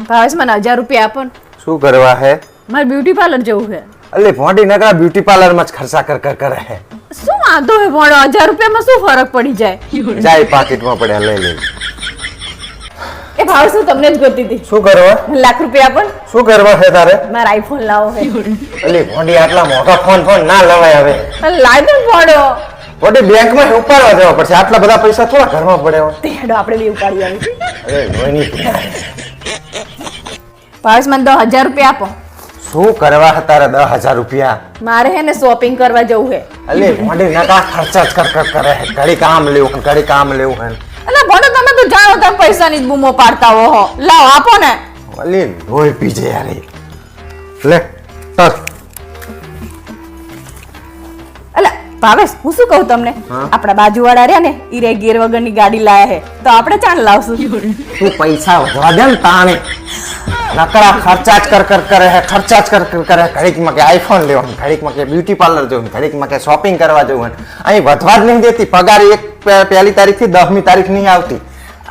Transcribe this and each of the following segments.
ભાવેશ મને 1000 રૂપિયા આપો ને. શું કરવા હે? મારે બ્યુટી પાર્લર જવું છે. અલે ભોંડી નકરા બ્યુટી પાર્લર માં જ ખર્ચા કર કરે હે. શું વાંધો હે ભોળો? 1000 રૂપિયામાં શું ફરક પડી જાય? જાય પાકીટમાં પડ્યા લઈ લે. એ ભાવેશ હું તમને જ ગોતી હતી. શું કરવા? 1 લાખ રૂપિયા આપો ને. શું કરવા હે તારે? મારા આઈફોન લાવો હે. અલે ભોંડી આટલા મોટા ફોન ના લવાય હવે. લાવ ને ભોળો. ભોંડી બેંક માં ઉપાડવા જવા પડશે. આટલા બધા પૈસા થોડા ઘરમાં પડે હોય. તે હેડો આપણે બી ઉપાડી આવી. અરે રોઈની ભાવેશ મને 10,000 રૂપિયા આપો. શું કરવા હે તારે 10,000 રૂપિયા? મારે હે ને શોપિંગ કરવા જવું હે. અલે ભોંડી નકા ખર્ચા જ કર કરે હે. ઘડી કામ લેવું હે. અલા ભોળો તમે તો જાણો તમે પૈસાની જ બૂમો પાડતા હો. લાવ આપો ને. અલે લોહી પીજે યાર. લે ચાલ. અલા ભાવેશ હું શું કહું તમને, આપણા બાજુવાળા રહ્યા ને ઈ રે ગેર વગરની ગાડી લાયા હે, તો આપણે ચાલ લાવશું. તું પૈસા વધવા દે ને તાણે. નકરા ખર્ચા જ કરે હે. ઘડીકમાં કે આઈફોન લેવાનું, ઘડીકમાં કે બ્યુટી પાર્લર જવું, ઘડીકમાં કે શોપિંગ કરવા જવું. અહીં વધવા જ નહીં દેતી. પગાર પહેલી તારીખ થી 10મી તારીખ નહીં આવતી.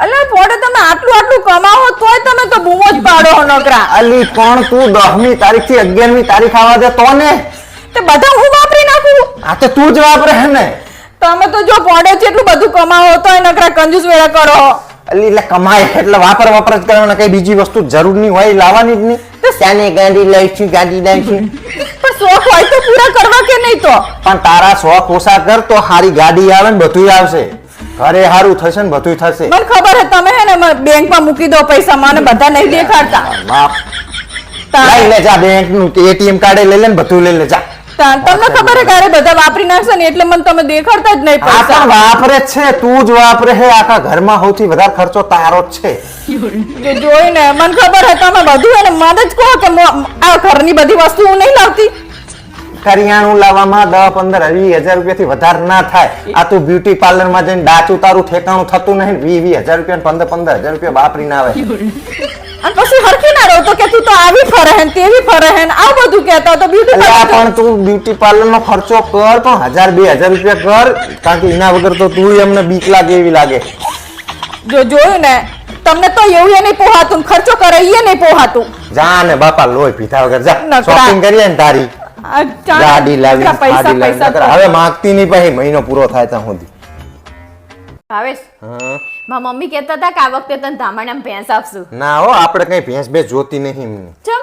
અલા પોડે તમે આટલું કમાવો તોય તમે તો બૂમો જ પાડો હો નકરા. અલી પણ તું 10મી તારીખ થી 11મી તારીખ આવવા દે તો ને. તે બધા હું વાપરી નાખું. આ તો તું જ વાપરે હે ને. તમે તો જો પોડે જેટલું બધું કમાવો તોય નકરા કંજૂસ વેળા કરો. અલી એટલે કમાય એટલે વાપર જ કરવાના. કઈ બીજી વસ્તુ જરૂર નહીં હોય લાવવાની જ નહીં. ત્યાંની ગાડી લઈશું. પણ શોખ હોય તો પૂરા કરવા કે નહીં તો? પણ તારા શોખ ઓછા કર તો હારી ગાડી આવે ને બધું આવશે. ઘરે હારું થશે ને બધું થશે. મને ખબર હે તમે હે ને બેંકમાં મૂકી દો પૈસા, મને બધા નહીં દેખાડતા. લઈ લે જા બેંક નું એટીએમ કાર્ડ લઈ લે ને બધું લઈ લે જા. તમને ખબર હે ઘરે બધા વાપરી નાખશે ને એટલે મને તમે દેખાડતા જ નહીં પૈસા. વાપરે જ છે, તું જ વાપરે હે. આખા ઘરમાં સૌથી વધારે ખર્ચો તારો જ છે. જોઈને મને ખબર હે તમે બધું એને મને જ કહો કે આ ઘરની બધી વસ્તુ હું નહીં લાવતી. કરિયાણું લાવવામાં 10-15-20 હજાર રૂપિયા થી વધારે ના થાય. આ તું બ્યુટી પાર્લર માં જઈને ડાચું તારું ઠેકાણું થતું નહીં. 20-20 હજાર રૂપિયા 15-15 હજાર રૂપિયા વાપરીને આવે. અને પછી હરખી ના રહો તો કે તું તો આવી ફરે હે તેવી ફરે હે આ બધું કહેતા તો બ્યુટી પાર્લર. પણ તું બ્યુટી પાર્લર નો ખર્ચો કર પણ 1000-2000 રૂપિયા કર. કારણ કે એના વગર તો તું એમને બીક લાગે એવી લાગે. જોયું ને તમને તો એવું એ નહીં પોહાતું, ખર્ચો કરે એ નહીં પોહાતું. જા ને બાપા લોહી પીધા વગર જા. શોપિંગ કરીએ ને તારી ગાડી લાવી. હવે માંગતી નહીં પછી મહિનો પૂરો થાય ત્યાં સુધી. ભાવેશ મારા મમ્મી કહેતા હતા કે આ વખતે તને ધામણામાં ભેંસ આપશું. ના હો, આપણે કઈ ભેંસ બે જોતી નહીં. ચમ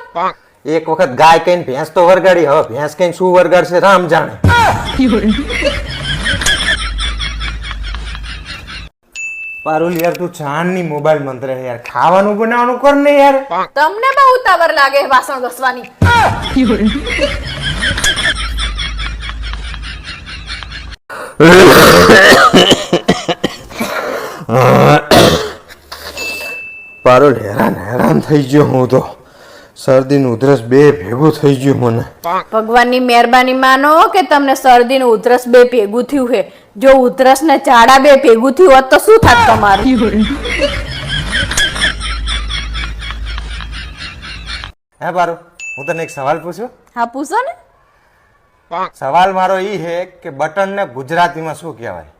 એક વખત ગાય કઈ ભેંસ તો વરગાડી, હવે ભેંસ કઈ શું વરગાડશે રામ જાણે. પારુલ યાર તું ચાંદ ની મોબાઈલ મંત્ર યાર. ખાવાનું બનાવવાનું કર ને યાર. તમને બહુ ઉતાવળ લાગે વાસણ ઘસવાની. પારુલ હેરાન થઈ ગયો હું તો. શરદી નું ઉધરસ બે ભેગું થઈ ગયું મને. ભગવાનની મહેરબાની માનો કે તમને શરદી નું ઉધરસ બે ભેગું થયું છે. જો ઉધરસ ને ચાડા બે ભેગું થયું હોત તો શું થાત તમારું? હે પારુલ, હું તને એક સવાલ પૂછું? હા પૂછો ને. સવાલ મારો ઈ છે કે બટન ને ગુજરાતીમાં શું કહેવાય?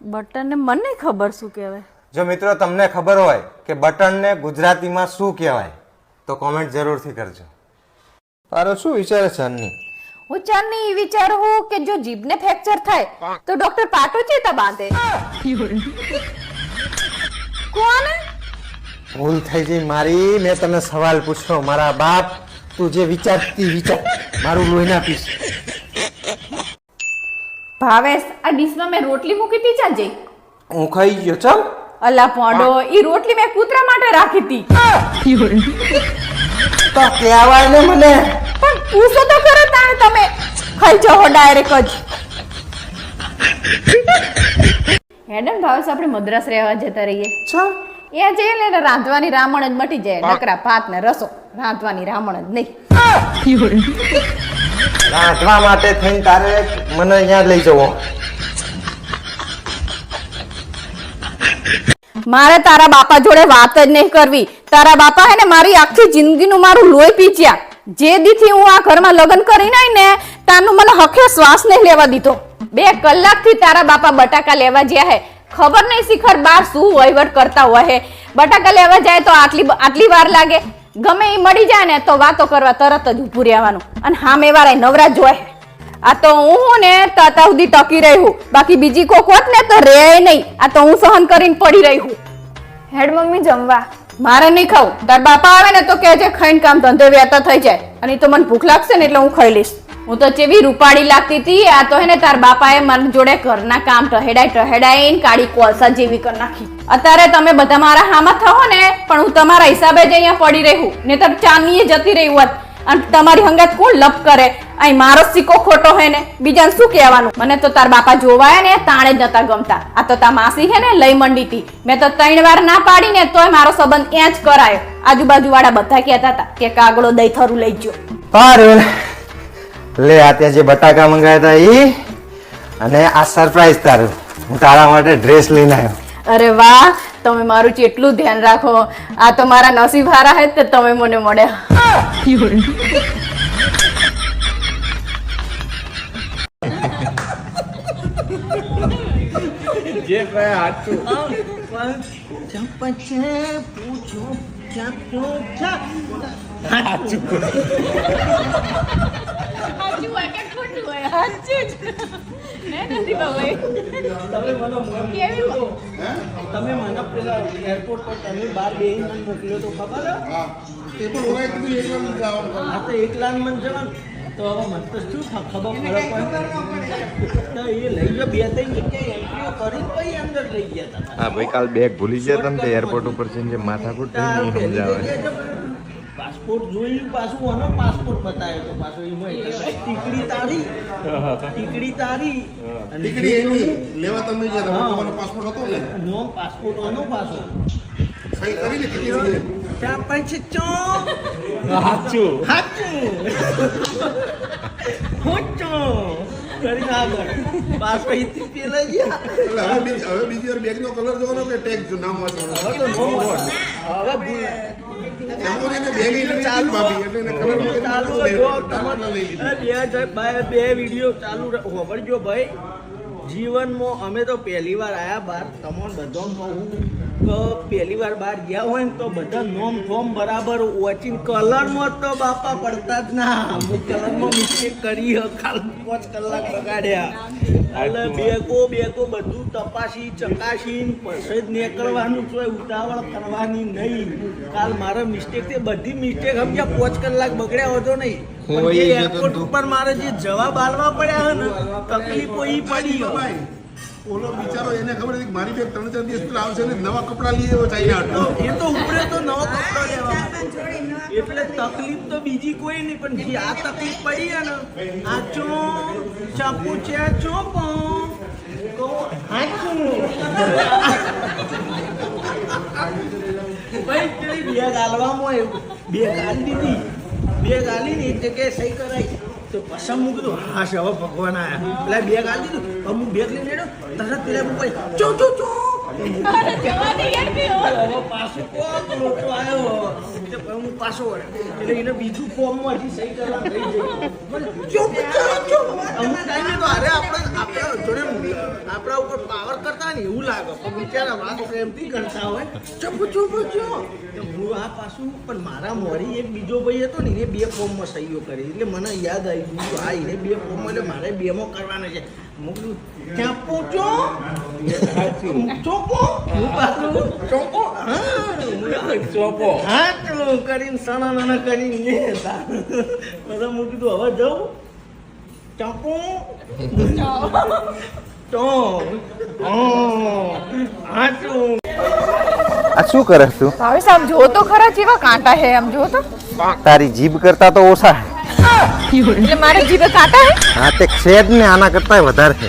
બટન ને મને ખબર શું કહેવાય. જો મિત્રો તમને ખબર હોય કે બટન ને ગુજરાતીમાં શું કહેવાય તો કોમેન્ટ જરૂરથી કરજો. પારો શું વિચારે છે અન્ની? હું ચાંદની વિચારું કે જો જીભને ફ્રેક્ચર થાય તો ડોક્ટર પાટો ચેતા બાંધે. કોણ? ભૂલ થઈ ગઈ મારી. મેં તને સવાલ પૂછ્યો મારા બાપ. તું જે વિચારતી વિચાર. મારું લોહી ના પીસ. ભાવેશ આ ડીશમાં મેં રોટલી મૂકી હતી ચાંજે. હું ખાઈ ગયો. ચમ અલા પોડો ઈ રોટલી મેં કૂતરા માટે રાખી હતી. તો કહેવાય ને મને. પણ પૂછો તો ખરો તાણે તમે ખાઈ જાઓ ડાયરેક્ટ જ. હેડન ભાવેશ આપણે મદ્રાસ રહેવા જતા રહીએ. ચમ એ જઈએ ને રાંધવાની રામણ જ મટી જાય. નકરા ભાત ને રસો રાંધવાની રામણ જ નહીં. રાંધવા માટે થઈને તારે મને અહીંયા લઈ જવો. મારે તારા બાપા જોડે વાત જ નહીં કરવી. તારા બાપા હે ને મારી આખી જિંદગીનું મારું લોહી પીચ્યા. જે દીથી હું આ ઘરમાં લગ્ન કરીને આવી ને તારનું મને હકે શ્વાસ નહીં લેવા દીધો. 2 કલાકથી તારા બાપા બટાકા લેવા જ્યા હે. ખબર નહીં શિખર બાર શું વહીવટ કરતા હોય હે. બટાકા લેવા જાય તો આટલી વાર લાગે. ગમે એ મળી જાય ને તો વાતો કરવા તરત જ ઊભું રહેવાનું અને સામે વાળા નવરા જ હોય. આ તો હું ને તાતા સુધી ટકી રહી હું, બાકી બીજી કોક હોત ને તો રે નહીં. આ તો હું સહન કરીને પડી રહી હું. હેડ મમ્મી જમવા. મારે નહીં ખાવું. તાર બાપા આવે ને તો કહેજે ખાઈને કામ ધંધો વ્યર્થ થઈ જાય. અને તો મને ભૂખ લાગશે ને એટલે હું ખાઈ લઈશ. હું તો ચેવી રૂપાળી લાગતી હતી. આ તો હે ને તાર બાપાએ મારી જોડે ઘરના કામ ટહેડાઈને કાળી કોલસા જેવી કરી નાખી. અત્યારે તમે બધા મારા હામાં થો ને પણ હું તમારા હિસાબે જ અહીંયા પડી રહી ને તો ચાંદીએ જતી રહી હોત. અને તમારી હંગાત કોણ લપ કરે? અહીં મારો સિક્કો ખોટો હે ને બીજાને શું કહેવાનું? મને તો તાર બાપા જોવાય ને તાણે જ નતા ગમતા. આ તો તાર માસી હે ને લઈ મંડી હતી. મેં તો 3 વાર ના પાડી ને તોય મારો સંબંધ ત્યાં જ કરાયો. આજુબાજુ વાળા બધા કહેતા હતા કે કાગડો દહીં થરું લઈ ગયો. પારુલ લે આ ત્યાં જે બટાકા મંગાવ્યા હતા ઈ અને આ સરપ્રાઈઝ તારું. હું તારા માટે ડ્રેસ લઈને આવ્યો. અરે વાહ, તમે મારું જેટલું ધ્યાન રાખો. આ તો મારા નસીબ હારા હે તે તમે મને મળ્યા. જે કહે સાચું. તમે મને પેલા એરપોર્ટ પર તમે બહાર બેહીને મને મોકલ્યો તો ખબર હે? હા તો એકલા મને જવાનું તો હવે મને તો શું ખબર પડે એ લઈ ગયો 2-3 જગ્યાએ એન્ટ્રીઓ કરી પછી અંદર લઈ ગયા હતા. હા ભાઈ કાલ બેગ ભૂલી ગયા તમે તે એરપોર્ટ ઉપર છે માથાકૂટ થઈ નહીં સમજાવે. પાસપોર્ટ જોયું પાછું આનો પાસપોર્ટ બતાવ્યો તો પાછો એમાં ટીકડી તારી અને ટીકડી એની લેવા તમે જે તમારો પાસપોર્ટ હતો ને નો પાસપોર્ટ આનો પાછો સહી કરીને ટીકડી ચા પાંચ ચો હાચું હોચો કરી આગળ પાસ પછી પેલા ગયા. એટલે હવે બીજી વાર બેગનો કલર જોવાનો કે ટેગ જો નામ વાંચવાનું હવે તો નો હવે એમોને બેગ ઈ ચાલુ ભાભી એટલે એને કલર ચાલુ જો તમારે લઈ લીધી. બે વિડીયો ચાલુ હોબળજો ભાઈ. જીવનમાં અમે તો પહેલી વાર આયા બહાર. તમને બધા કહું કે પહેલી વાર બહાર ગયા હોય ને તો બધા નોમ ફોમ બરાબર વોચિંગ કલરમાં તો બાપા પડતા જ ના. અમુક કલરમાં મિસ્ટેક કરી કાલ 5 કલાક બગાડ્યા. એટલે બેગો બધું તપાસી ચકાસી પછી જ નીકળવાનું છે. ઉતાવળ કરવાની નહીં. કાલ મારા મિસ્ટેક તે બધી મિસ્ટેક સમજ્યા 5 કલાક બગડ્યા હોતો નહીં. પણ જે એરપોર્ટ ઉપર મારે જે જવાબ આલવા પડ્યા હે ને તકલીફો ઈ પડી. ઓલો બિચારો એને ખબર હતી કે મારી બેગ 3-4 દિવસ પહેલા આવશે ને નવા કપડાં લઈ આવ્યો ચાઇના. એ તો ઉપરે તો નવો કપડો લેવા એટલે તકલીફ તો બીજી કોઈ નહીં પણ જે આ તકલીફ પડી હે ને આ ચો ચાપુ છે ચોપો તો હાચું ભાઈ તેરી બેગ આલવામાં એવું બેગ આલી દીધી. બેગ આલી ને એક જગ્યાએ સહી કરાઈ તો પસંદ મૂકીધું. હા હવે ભગવાન આયા પેલા બેગ આલી દીધું. હું બેગ લઈને તરત પેલા મૂકી ચો ચો ચો પાછું કોણ મોટો આવ્યો હું પાછો એટલે એને બીજું ફોર્મમાં હજી સહી કરવા થઈ અમુક ટાઈમે તો અરે આપણે જોડે આપણા ઉપર પાવર કરતા ને એવું લાગે પણ બિચારા વાત પ્રેમથી કરતા હોય ચૂપ હું આ પાછું પણ મારા મોરી એક બીજો ભાઈ હતો ને એને 2 ફોર્મમાં સહીઓ કરી એટલે મને યાદ આવી ગયું હા એને 2 ફોર્મમાં એટલે મારે 2માં કરવાના છે. મોકલું ત્યાં પૂછો ચોપો હું પાછું ચોપો ચોપો હા તો કરીને સણા નાના કરીને લેતા બધા હું કીધું હવે જાઉં ચાપો તો હા તો આ શું કરે તું? ભાવેશ આમ જો તો ખરા જેવા કાંટા હે. આમ જો તો તારી જીભ કરતા તો ઓછા હે. એટલે મારે જીભે કાંટા હે. હા તે છેદ ને આના કરતા વધારે છે.